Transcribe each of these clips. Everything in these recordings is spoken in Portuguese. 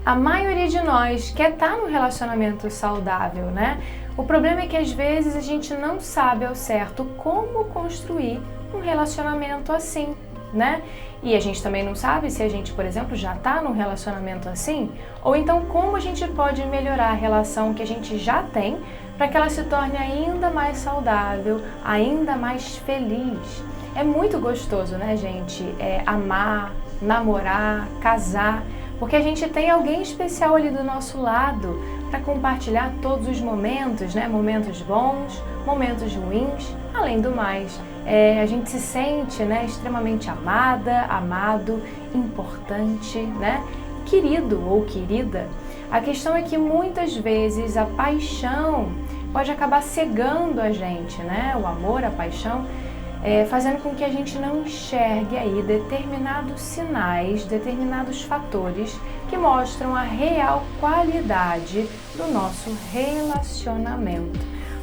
A maioria de nós quer estar num relacionamento saudável, né? O problema é que às vezes a gente não sabe ao certo como construir um relacionamento assim, né? E a gente também não sabe se a gente, por exemplo, já está num relacionamento assim, ou então como a gente pode melhorar a relação que a gente já tem para que ela se torne ainda mais saudável, ainda mais feliz. É muito gostoso, né, gente? Amar, namorar, casar, porque a gente tem alguém especial ali do nosso lado para compartilhar todos os momentos, né? Momentos bons, momentos ruins, além do mais. A gente se sente, né, extremamente amada, amado, importante, né? Querido ou querida. A questão é que muitas vezes a paixão pode acabar cegando a gente, né? O amor, a paixão, fazendo com que a gente não enxergue aí determinados sinais, determinados fatores que mostram a real qualidade do nosso relacionamento.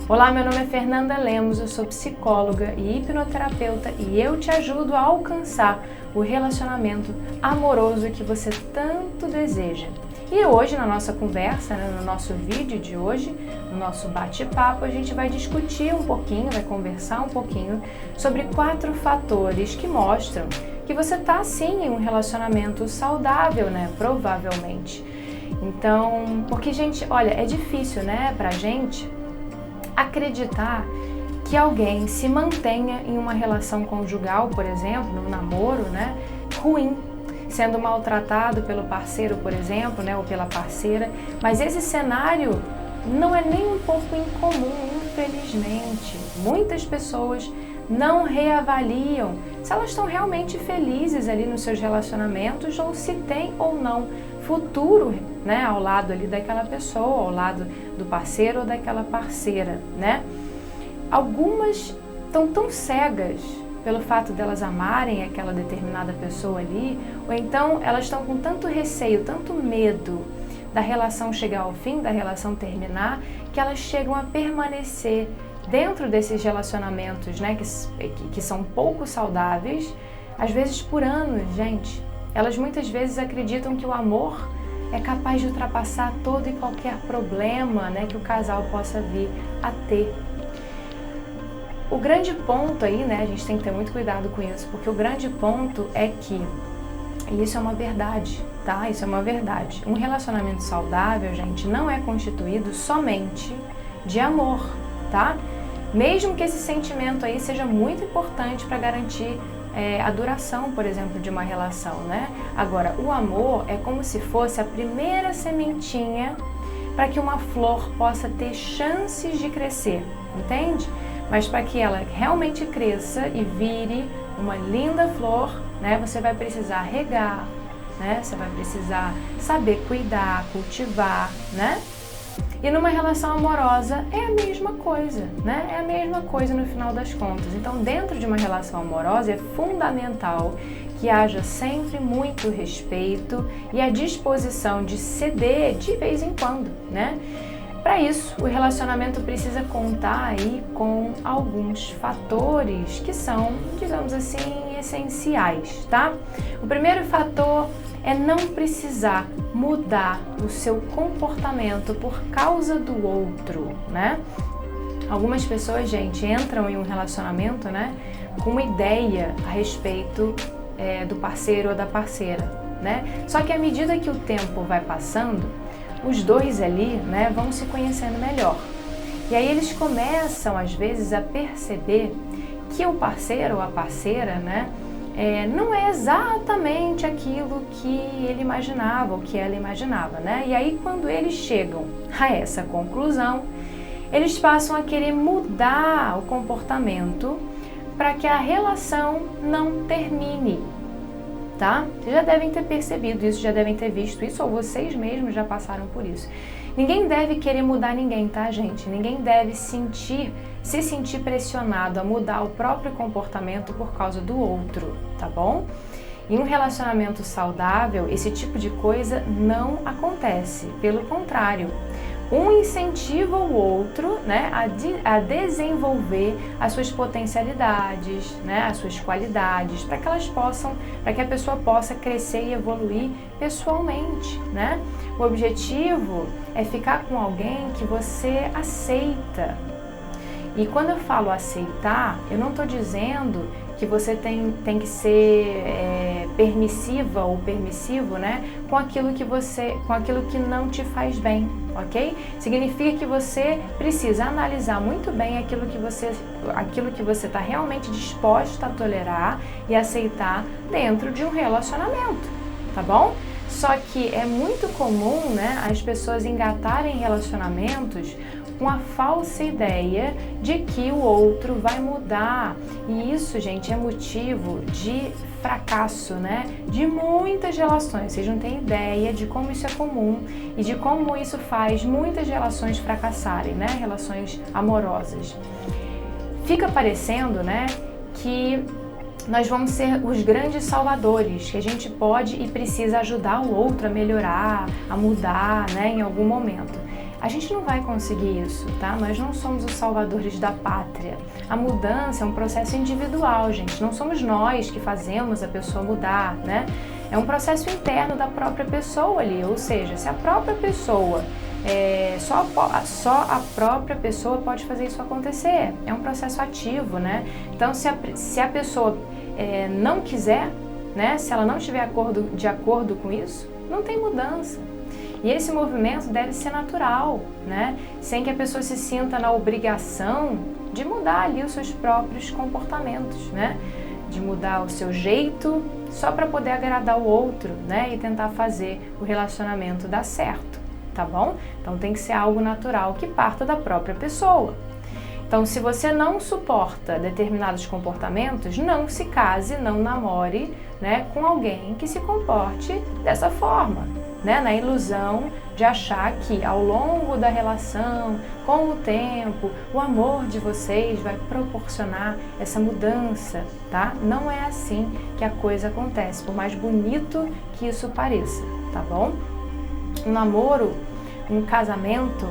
Olá, meu nome é Fernanda Lemos, eu sou psicóloga e hipnoterapeuta e eu te ajudo a alcançar o relacionamento amoroso que você tanto deseja. E hoje, na nossa conversa, no nosso vídeo de hoje, no nosso bate-papo, a gente vai discutir um pouquinho, vai conversar um pouquinho sobre 4 fatores que mostram que você está sim em um relacionamento saudável, né? Provavelmente. Então, porque, gente, olha, é difícil, né, pra gente acreditar que alguém se mantenha em uma relação conjugal, por exemplo, no namoro, né, ruim, sendo maltratado pelo parceiro, por exemplo, né, ou pela parceira. Mas esse cenário não é nem um pouco incomum, infelizmente. Muitas pessoas não reavaliam se elas estão realmente felizes ali nos seus relacionamentos ou se tem ou não futuro, né, ao lado ali daquela pessoa, ao lado do parceiro ou daquela parceira, né? Algumas estão tão cegas pelo fato delas amarem aquela determinada pessoa ali, ou então elas estão com tanto receio, tanto medo da relação chegar ao fim, da relação terminar, que elas chegam a permanecer dentro desses relacionamentos, né, que são pouco saudáveis, às vezes por anos, gente. Elas muitas vezes acreditam que o amor é capaz de ultrapassar todo e qualquer problema, né, que o casal possa vir a ter. O grande ponto aí, né, a gente tem que ter muito cuidado com isso, porque o grande ponto é que, e isso é uma verdade, tá? Isso é uma verdade. Um relacionamento saudável, gente, não é constituído somente de amor, tá? Mesmo que esse sentimento aí seja muito importante para garantir a duração, por exemplo, de uma relação, né? Agora, o amor é como se fosse a primeira sementinha para que uma flor possa ter chances de crescer, entende? Mas para que ela realmente cresça e vire uma linda flor, né, você vai precisar regar, né? Você vai precisar saber cuidar, cultivar, né? E numa relação amorosa é a mesma coisa, né? É a mesma coisa no final das contas. Então, dentro de uma relação amorosa é fundamental que haja sempre muito respeito e a disposição de ceder de vez em quando, né? Para isso, o relacionamento precisa contar aí com alguns fatores que são, digamos assim, essenciais, tá? O primeiro fator é não precisar mudar o seu comportamento por causa do outro, né? Algumas pessoas, gente, entram em um relacionamento, né, com uma ideia a respeito do parceiro ou da parceira, né? Só que à medida que o tempo vai passando, os dois ali, né, vão se conhecendo melhor. E aí eles começam, às vezes, a perceber que o parceiro ou a parceira, né, não é exatamente aquilo que ele imaginava, ou que ela imaginava, né? E aí, quando eles chegam a essa conclusão, eles passam a querer mudar o comportamento para que a relação não termine, tá? Vocês já devem ter percebido isso, já devem ter visto isso, ou vocês mesmos já passaram por isso. Ninguém deve querer mudar ninguém, tá, gente? Ninguém deve se sentir pressionado a mudar o próprio comportamento por causa do outro, tá bom? Em um relacionamento saudável, esse tipo de coisa não acontece. Pelo contrário, Um incentiva o outro, né, a desenvolver as suas potencialidades, né, as suas qualidades, para que a pessoa possa crescer e evoluir pessoalmente, né? O objetivo é ficar com alguém que você aceita. E quando eu falo aceitar, eu não estou dizendo que você tem que ser permissiva ou permissivo, né, com aquilo que não te faz bem, ok? Significa que você precisa analisar muito bem aquilo que você está realmente disposto a tolerar e aceitar dentro de um relacionamento, tá bom? Só que é muito comum, né, as pessoas engatarem relacionamentos com a falsa ideia de que o outro vai mudar. E isso, gente, é motivo de fracasso, né? De muitas relações. Vocês não têm ideia de como isso é comum e de como isso faz muitas relações fracassarem, né? Relações amorosas. Fica parecendo, né, que nós vamos ser os grandes salvadores, que a gente pode e precisa ajudar o outro a melhorar, a mudar, né, em algum momento. A gente não vai conseguir isso, tá? Nós não somos os salvadores da pátria. A mudança é um processo individual, gente. Não somos nós que fazemos a pessoa mudar, né? É um processo interno da própria pessoa ali, ou seja, se a própria pessoa só a própria pessoa pode fazer isso acontecer. É um processo ativo, né? Então, se a pessoa não quiser, né? Se ela não estiver de acordo com isso, não tem mudança. E esse movimento deve ser natural, né? Sem que a pessoa se sinta na obrigação de mudar ali os seus próprios comportamentos, né? De mudar o seu jeito só para poder agradar o outro, né? E tentar fazer o relacionamento dar certo, tá bom? Então tem que ser algo natural que parta da própria pessoa. Então, se você não suporta determinados comportamentos, não se case, não namore, né, com alguém que se comporte dessa forma, né, na ilusão de achar que ao longo da relação, com o tempo, o amor de vocês vai proporcionar essa mudança, tá? Não é assim que a coisa acontece, por mais bonito que isso pareça, tá bom? Um namoro, um casamento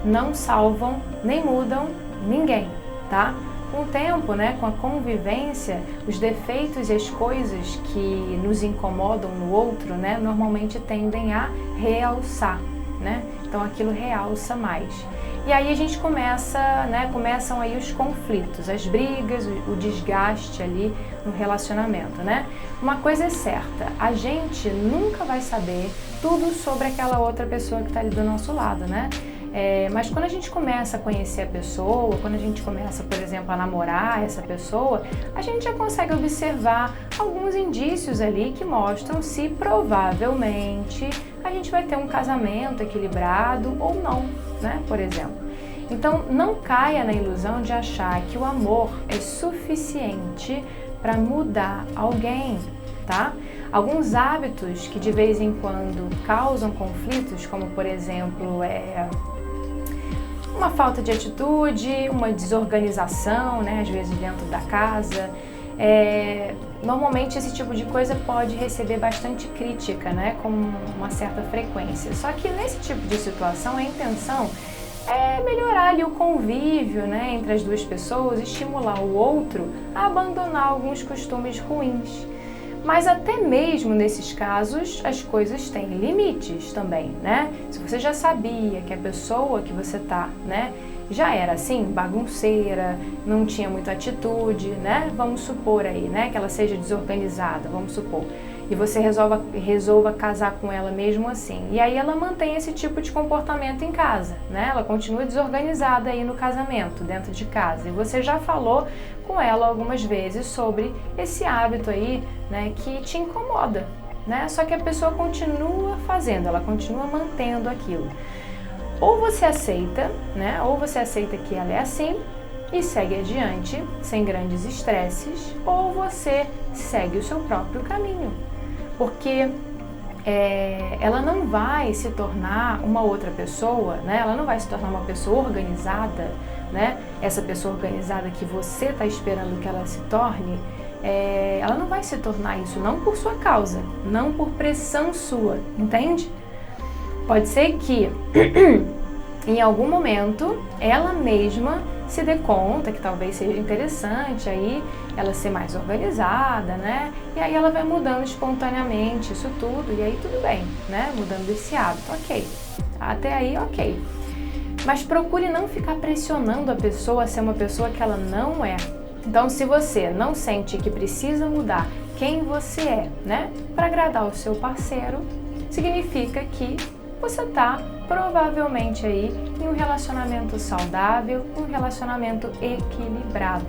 não salvam nem mudam ninguém, tá? Com o tempo, né, com a convivência, os defeitos e as coisas que nos incomodam no outro, né, normalmente tendem a realçar, né? Então aquilo realça mais. E aí a gente começam aí os conflitos, as brigas, o desgaste ali no relacionamento, né? Uma coisa é certa, a gente nunca vai saber tudo sobre aquela outra pessoa que está ali do nosso lado, né? Mas quando a gente começa a conhecer a pessoa, quando a gente começa, por exemplo, a namorar essa pessoa, a gente já consegue observar alguns indícios ali que mostram se provavelmente a gente vai ter um casamento equilibrado ou não, né? Por exemplo. Então, não caia na ilusão de achar que o amor é suficiente para mudar alguém, tá? Alguns hábitos que de vez em quando causam conflitos, como por exemplo, uma falta de atitude, uma desorganização, né, às vezes dentro da casa. Normalmente esse tipo de coisa pode receber bastante crítica, né, com uma certa frequência. Só que nesse tipo de situação a intenção é melhorar ali o convívio, né, entre as duas pessoas, estimular o outro a abandonar alguns costumes ruins. Mas até mesmo nesses casos, as coisas têm limites também, né? Se você já sabia que a pessoa que você tá, né, já era assim, bagunceira, não tinha muita atitude, né? Vamos supor aí, né, que ela seja desorganizada, vamos supor. E você resolva casar com ela mesmo assim. E aí ela mantém esse tipo de comportamento em casa, né? Ela continua desorganizada aí no casamento, dentro de casa. E você já falou com ela algumas vezes sobre esse hábito aí, né, que te incomoda, né? Só que a pessoa continua fazendo, ela continua mantendo aquilo. Ou você aceita, né? Ou você aceita que ela é assim e segue adiante, sem grandes estresses, ou você segue o seu próprio caminho. Porque ela não vai se tornar uma outra pessoa, né? Ela não vai se tornar uma pessoa organizada, né? Essa pessoa organizada que você está esperando que ela se torne, ela não vai se tornar isso, não por sua causa, não por pressão sua, entende? Pode ser que em algum momento, ela mesma se dê conta que talvez seja interessante aí ela ser mais organizada, né? E aí ela vai mudando espontaneamente isso tudo, e aí tudo bem, né? Mudando esse hábito, ok. Até aí, ok. Mas procure não ficar pressionando a pessoa a ser uma pessoa que ela não é. Então, se você não sente que precisa mudar quem você é, né? Para agradar o seu parceiro, significa que você está provavelmente aí em um relacionamento saudável, um relacionamento equilibrado.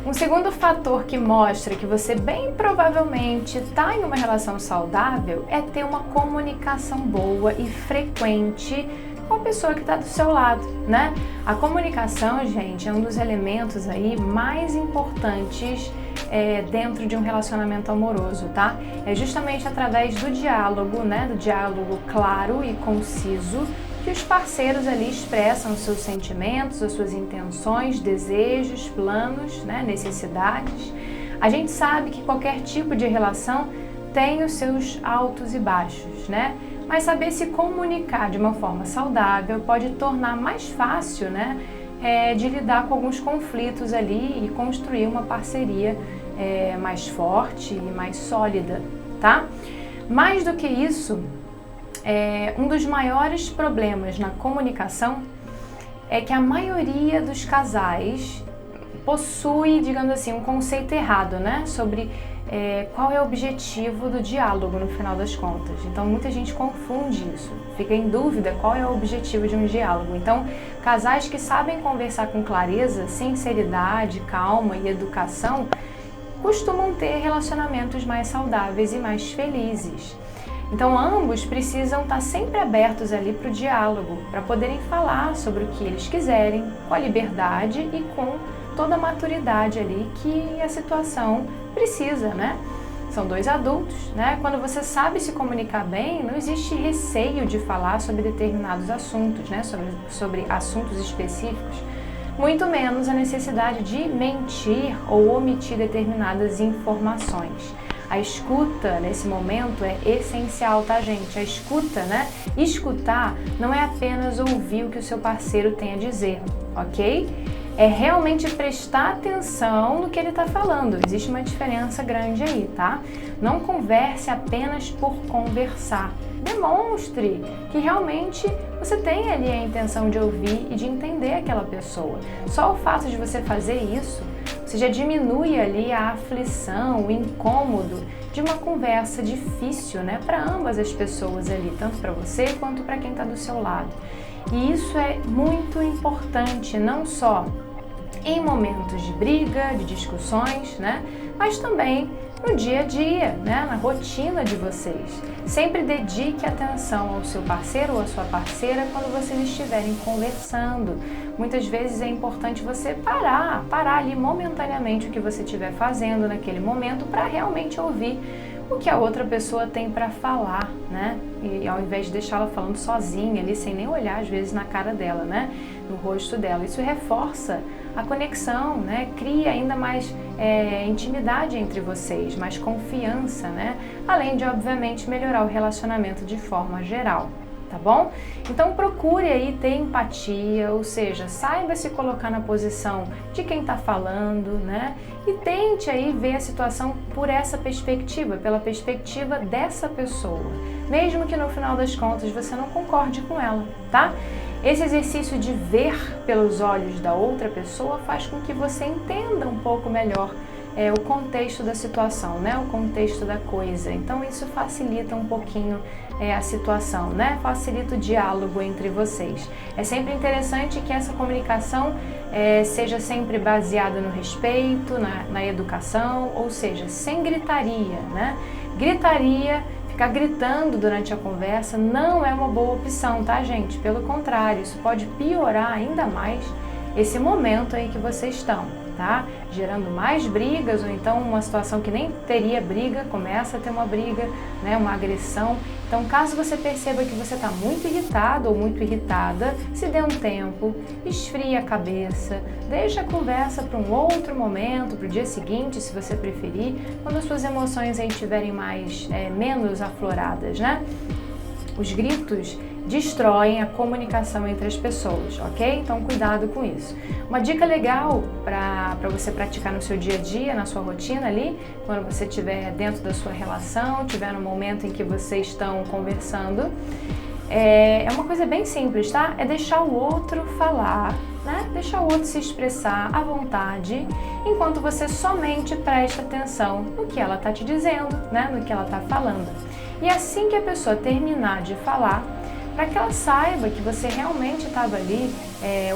Um segundo fator que mostra que você bem provavelmente está em uma relação saudável é ter uma comunicação boa e frequente com a pessoa que está do seu lado, né? A comunicação, gente, é um dos elementos aí mais importantes dentro de um relacionamento amoroso, tá? É justamente através do diálogo, né? Do diálogo claro e conciso que os parceiros ali expressam os seus sentimentos, as suas intenções, desejos, planos, né? Necessidades. A gente sabe que qualquer tipo de relação tem os seus altos e baixos, né? Mas saber se comunicar de uma forma saudável pode tornar mais fácil, né? De lidar com alguns conflitos ali e construir uma parceria mais forte e mais sólida, tá? Mais do que isso, um dos maiores problemas na comunicação é que a maioria dos casais possui, digamos assim, um conceito errado, né? Sobre qual é o objetivo do diálogo no final das contas. Então muita gente confunde isso, fica em dúvida qual é o objetivo de um diálogo. Então casais que sabem conversar com clareza, sinceridade, calma e educação costumam ter relacionamentos mais saudáveis e mais felizes. Então ambos precisam estar sempre abertos ali para o diálogo, para poderem falar sobre o que eles quiserem, com a liberdade e com toda a maturidade ali que a situação precisa, né? São dois adultos, né? Quando você sabe se comunicar bem, não existe receio de falar sobre determinados assuntos, né? Sobre assuntos específicos, muito menos a necessidade de mentir ou omitir determinadas informações. A escuta nesse momento é essencial, tá, gente? A escuta, né? Escutar não é apenas ouvir o que o seu parceiro tem a dizer, ok? É realmente prestar atenção no que ele está falando. Existe uma diferença grande aí, tá? Não converse apenas por conversar. Demonstre que realmente você tem ali a intenção de ouvir e de entender aquela pessoa. Só o fato de você fazer isso, você já diminui ali a aflição, o incômodo de uma conversa difícil, né? Para ambas as pessoas ali, tanto para você quanto para quem está do seu lado. E isso é muito importante, não só em momentos de briga, de discussões, né? Mas também no dia a dia, né? Na rotina de vocês. Sempre dedique atenção ao seu parceiro ou à sua parceira quando vocês estiverem conversando. Muitas vezes é importante você parar ali momentaneamente o que você estiver fazendo naquele momento para realmente ouvir o que a outra pessoa tem para falar, né? E ao invés de deixá-la falando sozinha ali, sem nem olhar às vezes na cara dela, né? No rosto dela. Isso reforça a conexão, né? Cria ainda mais intimidade entre vocês, mais confiança, né? Além de, obviamente, melhorar o relacionamento de forma geral. Tá bom? Então procure aí ter empatia, ou seja, saiba se colocar na posição de quem está falando, né? E tente aí ver a situação por essa perspectiva, pela perspectiva dessa pessoa, mesmo que no final das contas você não concorde com ela, tá? Esse exercício de ver pelos olhos da outra pessoa faz com que você entenda um pouco melhor o contexto da situação, né? O contexto da coisa. Então isso facilita um pouquinho a situação, né? Facilita o diálogo entre vocês. É sempre interessante que essa comunicação seja sempre baseada no respeito, na educação, ou seja, sem gritaria, né? Gritaria, ficar gritando durante a conversa não é uma boa opção, tá, gente? Pelo contrário, isso pode piorar ainda mais esse momento aí que vocês estão, tá? Gerando mais brigas, ou então uma situação que nem teria briga, começa a ter uma briga, né? Uma agressão. Então, caso você perceba que você está muito irritado ou muito irritada, se dê um tempo, esfrie a cabeça, deixe a conversa para um outro momento, para o dia seguinte, se você preferir, quando as suas emoções aí estiverem menos afloradas, né? Os gritos, destroem a comunicação entre as pessoas, ok? Então cuidado com isso. Uma dica legal para você praticar no seu dia a dia, na sua rotina ali, quando você estiver dentro da sua relação, estiver no momento em que vocês estão conversando, é uma coisa bem simples, tá? É deixar o outro falar, né? Deixar o outro se expressar à vontade, enquanto você somente presta atenção no que ela está te dizendo, né? No que ela está falando. E assim que a pessoa terminar de falar, para que ela saiba que você realmente estava ali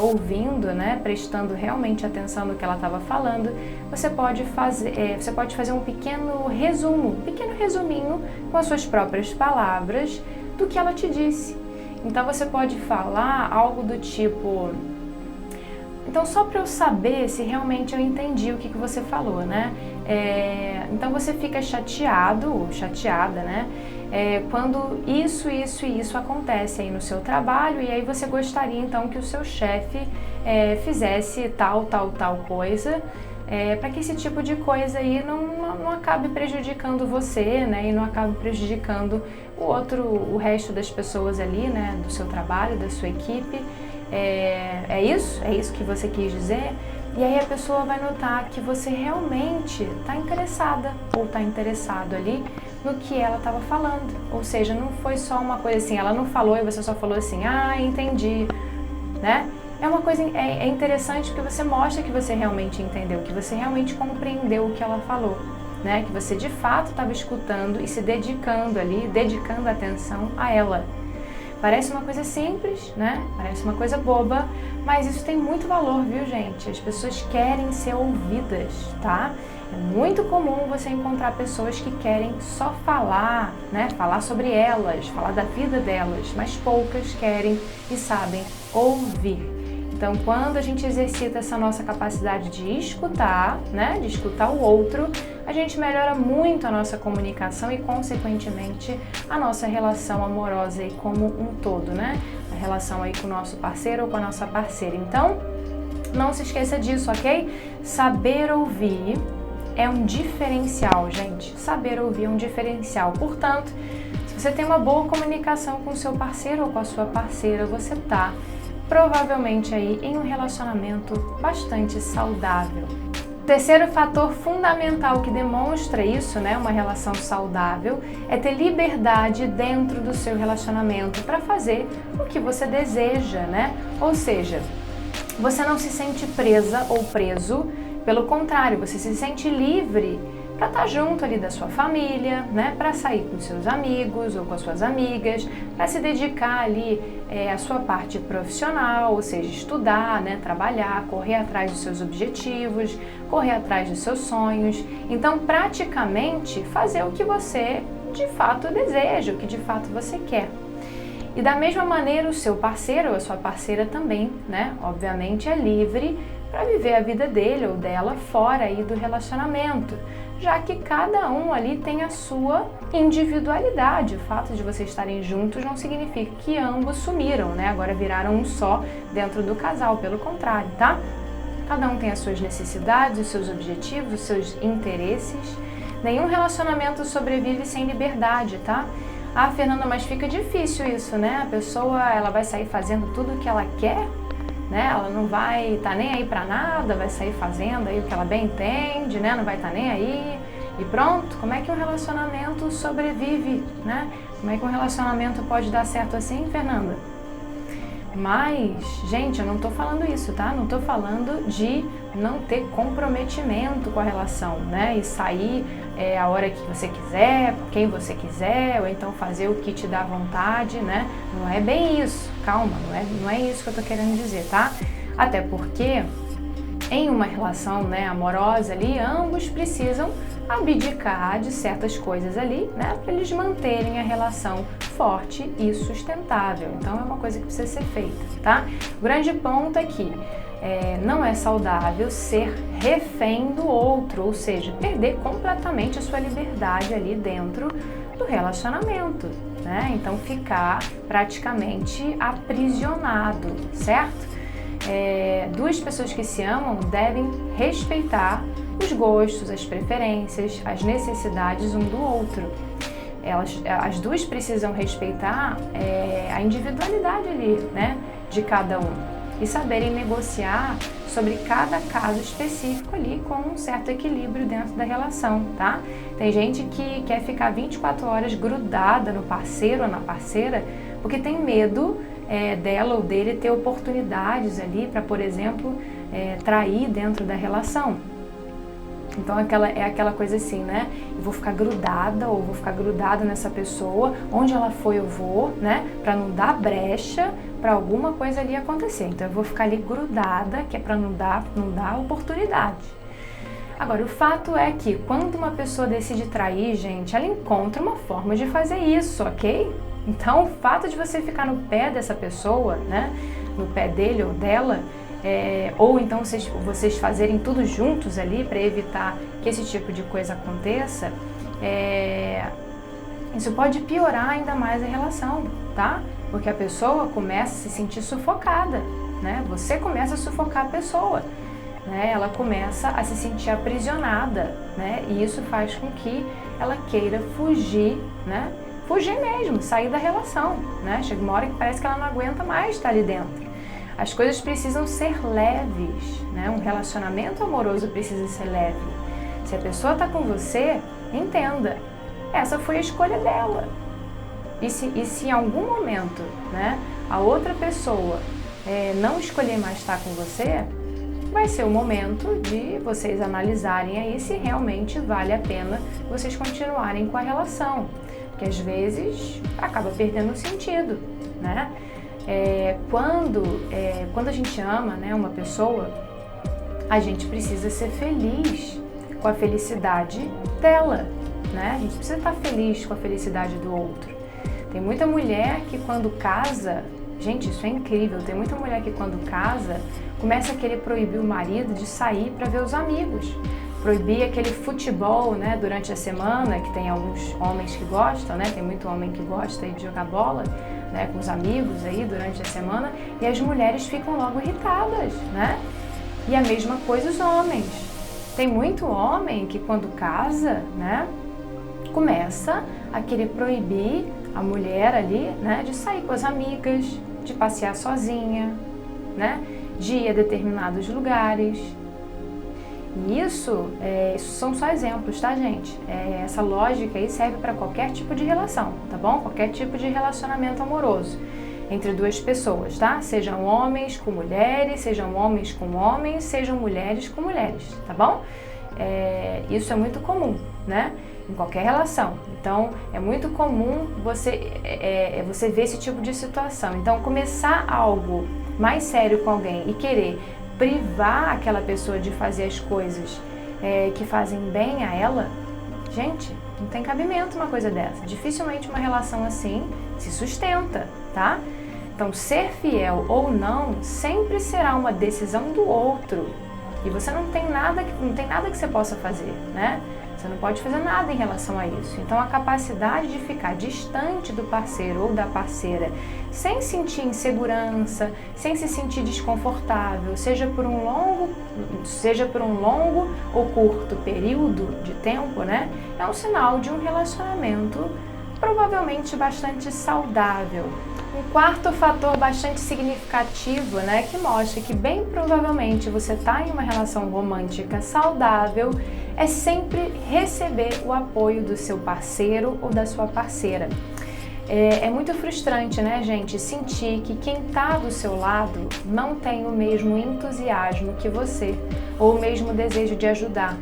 ouvindo, né? Prestando realmente atenção no que ela estava falando, você pode fazer um pequeno resuminho com as suas próprias palavras do que ela te disse. Então você pode falar algo do tipo: então, só para eu saber se realmente eu entendi o que você falou, né? Então você fica chateado ou chateada, né? Quando isso acontece aí no seu trabalho, e aí você gostaria então que o seu chefe fizesse tal coisa, para que esse tipo de coisa aí não acabe prejudicando você, né? E não acabe prejudicando o resto das pessoas ali, né? Do seu trabalho, da sua equipe. É isso que você quis dizer? E aí a pessoa vai notar que você realmente está interessada ou está interessado ali no que ela estava falando. Ou seja, não foi só uma coisa assim, ela não falou e você só falou assim, entendi, né? É uma coisa interessante porque você mostra que você realmente entendeu, que você realmente compreendeu o que ela falou, né? Que você de fato estava escutando e se dedicando ali, dedicando atenção a ela. Parece uma coisa simples, né? Parece uma coisa boba, mas isso tem muito valor, viu, gente? As pessoas querem ser ouvidas, tá? É muito comum você encontrar pessoas que querem só falar, né? Falar sobre elas, falar da vida delas, mas poucas querem e sabem ouvir. Então, quando a gente exercita essa nossa capacidade de escutar, né, de escutar o outro, a gente melhora muito a nossa comunicação e, consequentemente, a nossa relação amorosa aí como um todo, né? A relação aí com o nosso parceiro ou com a nossa parceira. Então, não se esqueça disso, ok? Saber ouvir é um diferencial, gente. Saber ouvir é um diferencial. Portanto, se você tem uma boa comunicação com o seu parceiro ou com a sua parceira, você tá provavelmente aí em um relacionamento bastante saudável. O terceiro fator fundamental que demonstra isso, né, uma relação saudável, é ter liberdade dentro do seu relacionamento para fazer o que você deseja, né? Ou seja, você não se sente presa ou preso, pelo contrário, você se sente livre para estar junto ali da sua família, né, para sair com seus amigos ou com as suas amigas, para se dedicar ali à sua parte profissional, ou seja, estudar, né, trabalhar, correr atrás dos seus objetivos, correr atrás dos seus sonhos. Então, praticamente, fazer o que você de fato deseja, o que de fato você quer. E da mesma maneira, o seu parceiro ou a sua parceira também, né, obviamente é livre para viver a vida dele ou dela fora aí do relacionamento, já que cada um ali tem a sua individualidade. O fato de vocês estarem juntos não significa que ambos sumiram, né? Agora viraram um só dentro do casal, pelo contrário, tá? Cada um tem as suas necessidades, os seus objetivos, os seus interesses. Nenhum relacionamento sobrevive sem liberdade, tá? Fernanda, mas fica difícil isso, né? A pessoa, ela vai sair fazendo tudo o que ela quer, né? Ela não vai estar nem aí pra nada, vai sair fazendo aí o que ela bem entende, né? Não vai estar nem aí e pronto. Como é que um relacionamento sobrevive, né? Como é que um relacionamento pode dar certo assim, Fernanda? Mas, gente, eu não tô falando isso, tá? Não tô falando de não ter comprometimento com a relação, né? E sair a hora que você quiser, com quem você quiser, ou então fazer o que te dá vontade, né? Não é bem isso, calma, não é isso que eu tô querendo dizer, tá? Até porque em uma relação, né, amorosa ali, ambos precisam abdicar de certas coisas ali, né, para eles manterem a relação forte e sustentável. Então é uma coisa que precisa ser feita, tá? O grande ponto é que não é saudável ser refém do outro, ou seja, perder completamente a sua liberdade ali dentro do relacionamento, né? Então ficar praticamente aprisionado, certo? Duas pessoas que se amam devem respeitar os gostos, as preferências, as necessidades um do outro. as duas precisam respeitar a individualidade ali, né, de cada um e saberem negociar sobre cada caso específico ali com um certo equilíbrio dentro da relação, tá? Tem gente que quer ficar 24 horas grudada no parceiro ou na parceira porque tem medo dela ou dele ter oportunidades ali para, por exemplo, trair dentro da relação. Então é aquela coisa assim, né? Eu vou ficar grudada ou vou ficar grudada nessa pessoa, onde ela for eu vou, né? Para não dar brecha para alguma coisa ali acontecer. Então eu vou ficar ali grudada, que é para não dar oportunidade. Agora, o fato é que quando uma pessoa decide trair, gente, ela encontra uma forma de fazer isso, ok? Então o fato de você ficar no pé dessa pessoa, né? No pé dele ou dela, ou então vocês fazerem tudo juntos ali para evitar que esse tipo de coisa aconteça, isso pode piorar ainda mais a relação, tá? Porque a pessoa começa a se sentir sufocada, né? Você começa a sufocar a pessoa, né? Ela começa a se sentir aprisionada, né? E isso faz com que ela queira fugir, né? Fugir mesmo, sair da relação, né? Chega uma hora que parece que ela não aguenta mais estar ali dentro. As coisas precisam ser leves, né? Um relacionamento amoroso precisa ser leve. Se a pessoa está com você, entenda, essa foi a escolha dela. E se em algum momento, né, a outra pessoa não escolher mais estar com você, vai ser o momento de vocês analisarem aí se realmente vale a pena vocês continuarem com a relação. Porque às vezes acaba perdendo o sentido, né? Quando a gente ama, né, uma pessoa, a gente precisa ser feliz com a felicidade dela, né? A gente precisa estar feliz com a felicidade do outro. Tem muita mulher que quando casa, gente, isso é incrível, tem muita mulher que quando casa começa a querer proibir o marido de sair para ver os amigos, proibir aquele futebol, né, durante a semana, que tem alguns homens que gostam, né? Tem muito homem que gosta aí de jogar bola, né, com os amigos aí durante a semana, e as mulheres ficam logo irritadas, né? E a mesma coisa os homens. Tem muito homem que quando casa, né, começa a querer proibir a mulher ali, né, de sair com as amigas, de passear sozinha, né, de ir a determinados lugares. E isso são só exemplos, tá, gente? Essa lógica aí serve para qualquer tipo de relação, tá bom? Qualquer tipo de relacionamento amoroso entre duas pessoas, tá? Sejam homens com mulheres, sejam homens com homens, sejam mulheres com mulheres, tá bom? Isso é muito comum, né? Em qualquer relação. Então, é muito comum você ver esse tipo de situação. Então, começar algo mais sério com alguém e querer privar aquela pessoa de fazer as coisas que fazem bem a ela, gente, não tem cabimento uma coisa dessa. Dificilmente uma relação assim se sustenta, tá? Então, ser fiel ou não sempre será uma decisão do outro. E você não tem nada que você possa fazer, né? Você não pode fazer nada em relação a isso. Então, a capacidade de ficar distante do parceiro ou da parceira, sem sentir insegurança, sem se sentir desconfortável, seja por um longo ou curto período de tempo, né? É um sinal de um relacionamento provavelmente bastante saudável. Um quarto fator bastante significativo, né, que mostra que bem provavelmente você está em uma relação romântica saudável, é sempre receber o apoio do seu parceiro ou da sua parceira. É muito frustrante, né, gente, sentir que quem está do seu lado não tem o mesmo entusiasmo que você ou o mesmo desejo de ajudar.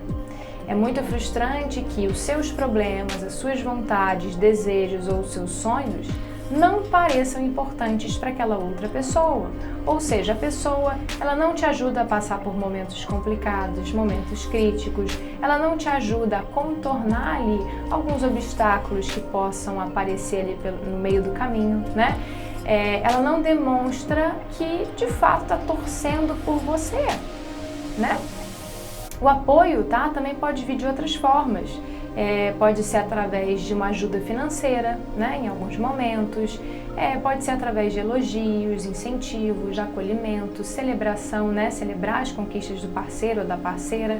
É muito frustrante que os seus problemas, as suas vontades, desejos ou os seus sonhos não pareçam importantes para aquela outra pessoa. Ou seja, a pessoa, ela não te ajuda a passar por momentos complicados, momentos críticos, ela não te ajuda a contornar ali alguns obstáculos que possam aparecer ali no meio do caminho, né? Ela não demonstra que de fato está torcendo por você, né? O apoio, tá, também pode vir de outras formas. Pode ser através de uma ajuda financeira, né, em alguns momentos, pode ser através de elogios, incentivos, acolhimento, celebração, né, celebrar as conquistas do parceiro ou da parceira.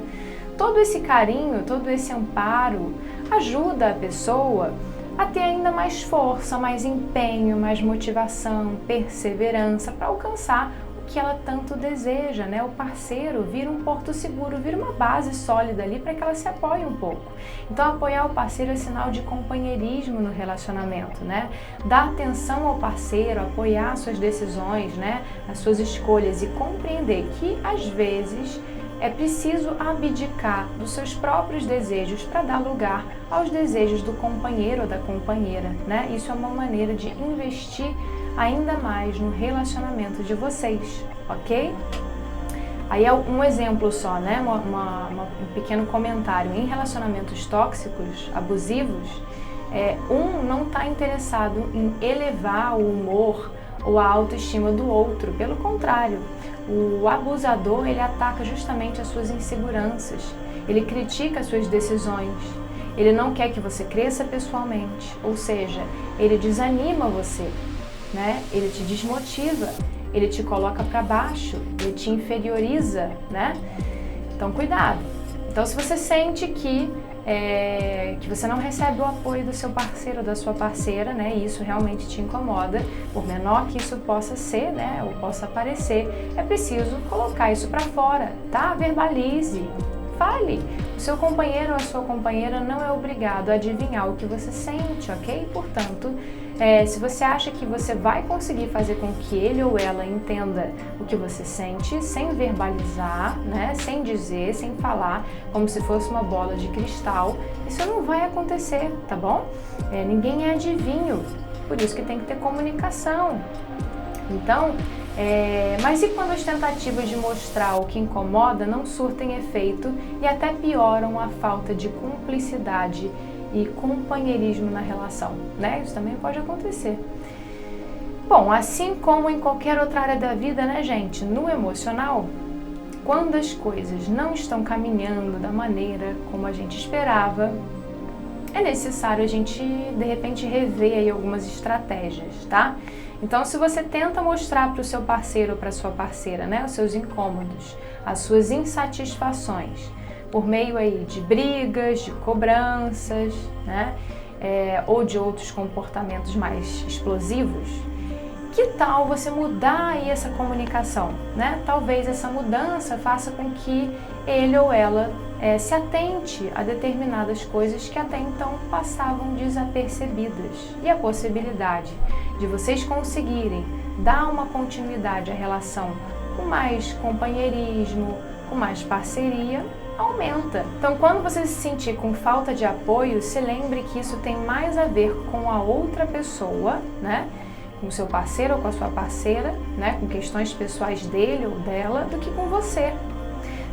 Todo esse carinho, todo esse amparo ajuda a pessoa a ter ainda mais força, mais empenho, mais motivação, perseverança para alcançar o que ela tanto deseja, né? O parceiro vira um porto seguro, vira uma base sólida ali para que ela se apoie um pouco. Então, apoiar o parceiro é sinal de companheirismo no relacionamento, né? Dar atenção ao parceiro, apoiar suas decisões, né? As suas escolhas e compreender que, às vezes, é preciso abdicar dos seus próprios desejos para dar lugar aos desejos do companheiro ou da companheira, né? Isso é uma maneira de investir ainda mais no relacionamento de vocês, ok? Aí é um exemplo só, né? Um pequeno comentário. Em relacionamentos tóxicos, abusivos, um não está interessado em elevar o humor ou a autoestima do outro. Pelo contrário, o abusador, ele ataca justamente as suas inseguranças. Ele critica as suas decisões. Ele não quer que você cresça pessoalmente. Ou seja, ele desanima você, né? Ele te desmotiva. Ele te coloca para baixo, ele te inferioriza, né? Então, cuidado. Então, se você sente que você não recebe o apoio do seu parceiro ou da sua parceira, né? E isso realmente te incomoda, por menor que isso possa ser, né? Ou possa parecer, é preciso colocar isso para fora, tá? Verbalize, fale. O seu companheiro ou a sua companheira não é obrigado a adivinhar o que você sente, ok? Portanto, se você acha que você vai conseguir fazer com que ele ou ela entenda o que você sente, sem verbalizar, né? Sem dizer, sem falar, como se fosse uma bola de cristal, isso não vai acontecer, tá bom? Ninguém é adivinho, por isso que tem que ter comunicação. Então, mas e quando as tentativas de mostrar o que incomoda não surtem efeito e até pioram a falta de cumplicidade e companheirismo na relação, né? Isso também pode acontecer. Bom, assim como em qualquer outra área da vida, né, gente? No emocional, quando as coisas não estão caminhando da maneira como a gente esperava, é necessário a gente, de repente, rever aí algumas estratégias, tá? Então, se você tenta mostrar para o seu parceiro ou para a sua parceira, né, os seus incômodos, as suas insatisfações, por meio aí de brigas, de cobranças, né, ou de outros comportamentos mais explosivos, que tal você mudar aí essa comunicação, né? Talvez essa mudança faça com que ele ou ela se atente a determinadas coisas que até então passavam desapercebidas. E a possibilidade de vocês conseguirem dar uma continuidade à relação com mais companheirismo, com mais parceria, aumenta. Então, quando você se sentir com falta de apoio, se lembre que isso tem mais a ver com a outra pessoa, né? Com o seu parceiro ou com a sua parceira, né? Com questões pessoais dele ou dela, do que com você.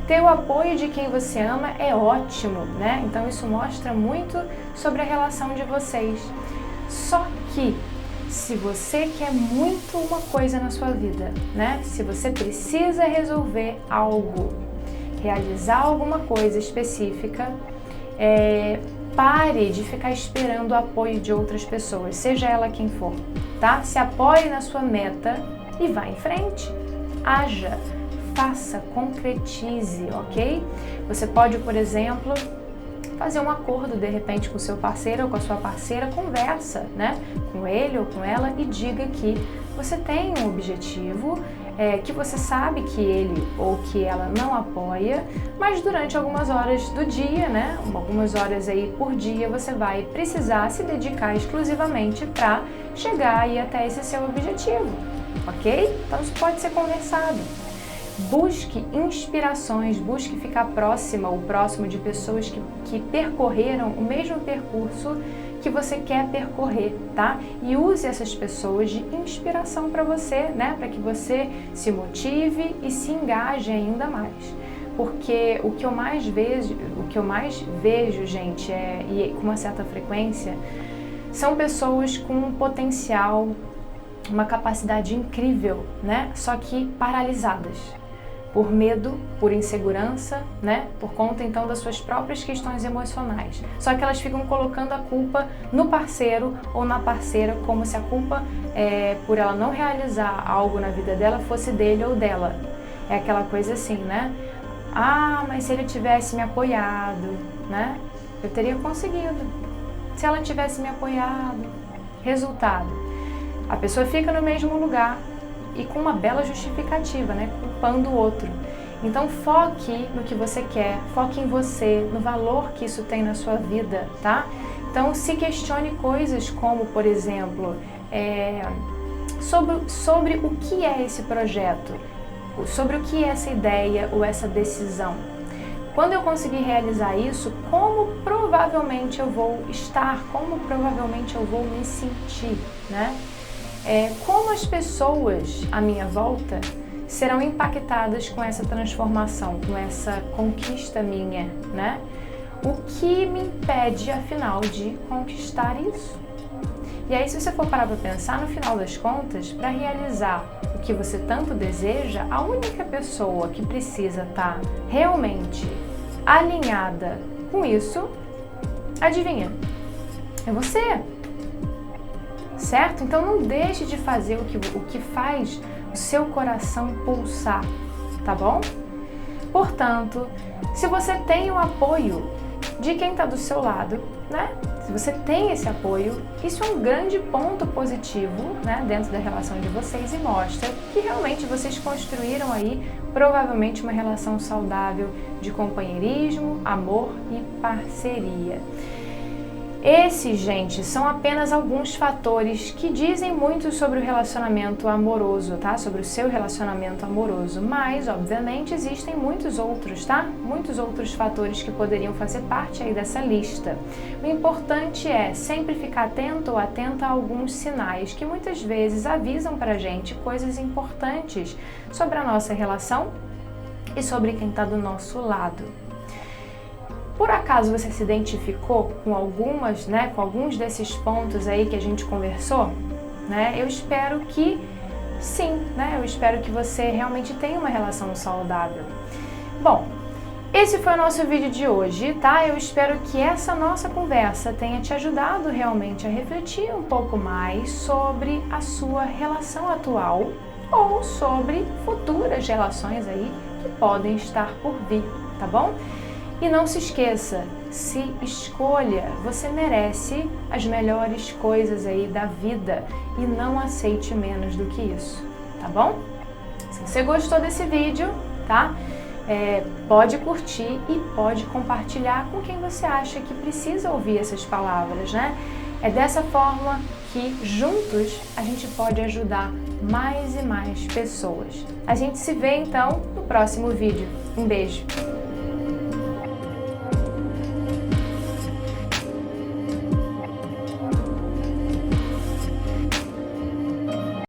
Ter o apoio de quem você ama é ótimo, né? Então, isso mostra muito sobre a relação de vocês. Só que, se você quer muito uma coisa na sua vida, né? Se você precisa resolver algo, realizar alguma coisa específica, pare de ficar esperando o apoio de outras pessoas, seja ela quem for, tá? Se apoie na sua meta e vá em frente. Haja, faça, concretize, ok? Você pode, por exemplo, fazer um acordo de repente com o seu parceiro ou com a sua parceira, conversa, né? Com ele ou com ela e diga que você tem um objetivo, que você sabe que ele ou que ela não apoia, mas durante algumas horas do dia, né, algumas horas aí por dia, você vai precisar se dedicar exclusivamente para chegar aí até esse seu objetivo, ok? Então isso pode ser conversado. Busque inspirações, busque ficar próxima ou próximo de pessoas que percorreram o mesmo percurso que você quer percorrer, tá? E use essas pessoas de inspiração para você, né? Para que você se motive e se engaje ainda mais. Porque o que eu mais vejo, gente, e com uma certa frequência, são pessoas com um potencial, uma capacidade incrível, né? Só que paralisadas. Por medo, por insegurança, né? Por conta então das suas próprias questões emocionais. Só que elas ficam colocando a culpa no parceiro ou na parceira, como se a culpa por ela não realizar algo na vida dela fosse dele ou dela. É aquela coisa assim, né? Ah, mas se ele tivesse me apoiado, né? Eu teria conseguido. se ela tivesse me apoiado? Resultado, a pessoa fica no mesmo lugar e com uma bela justificativa, né? Culpando o outro. Então foque no que você quer, foque em você, no valor que isso tem na sua vida, tá? Então se questione coisas como, por exemplo, sobre o que é esse projeto, sobre o que é essa ideia ou essa decisão. Quando eu conseguir realizar isso, como provavelmente eu vou estar, como provavelmente eu vou me sentir, né? Como as pessoas à minha volta serão impactadas com essa transformação, com essa conquista minha, né? O que me impede, afinal, de conquistar isso? E aí, se você for parar para pensar, no final das contas, para realizar o que você tanto deseja, a única pessoa que precisa estar realmente alinhada com isso, adivinha? É você, certo? Então não deixe de fazer o que faz o seu coração pulsar, tá bom? Portanto, se você tem o apoio de quem está do seu lado, né? Se você tem esse apoio, isso é um grande ponto positivo, né, dentro da relação de vocês e mostra que realmente vocês construíram aí provavelmente uma relação saudável de companheirismo, amor e parceria. Esses, gente, são apenas alguns fatores que dizem muito sobre o relacionamento amoroso, tá? Sobre o seu relacionamento amoroso, mas, obviamente, existem muitos outros, tá? Muitos outros fatores que poderiam fazer parte aí dessa lista. O importante é sempre ficar atento ou atenta a alguns sinais que muitas vezes avisam pra gente coisas importantes sobre a nossa relação e sobre quem tá do nosso lado. Por acaso você se identificou com alguns desses pontos aí que a gente conversou, né? Eu espero que sim, né? Eu espero que você realmente tenha uma relação saudável. Bom, esse foi o nosso vídeo de hoje, tá? Eu espero que essa nossa conversa tenha te ajudado realmente a refletir um pouco mais sobre a sua relação atual ou sobre futuras relações aí que podem estar por vir, tá bom? E não se esqueça, se escolha, você merece as melhores coisas aí da vida e não aceite menos do que isso, tá bom? Se você gostou desse vídeo, tá? Pode curtir e pode compartilhar com quem você acha que precisa ouvir essas palavras, né? É dessa forma que juntos a gente pode ajudar mais e mais pessoas. A gente se vê então no próximo vídeo. Um beijo!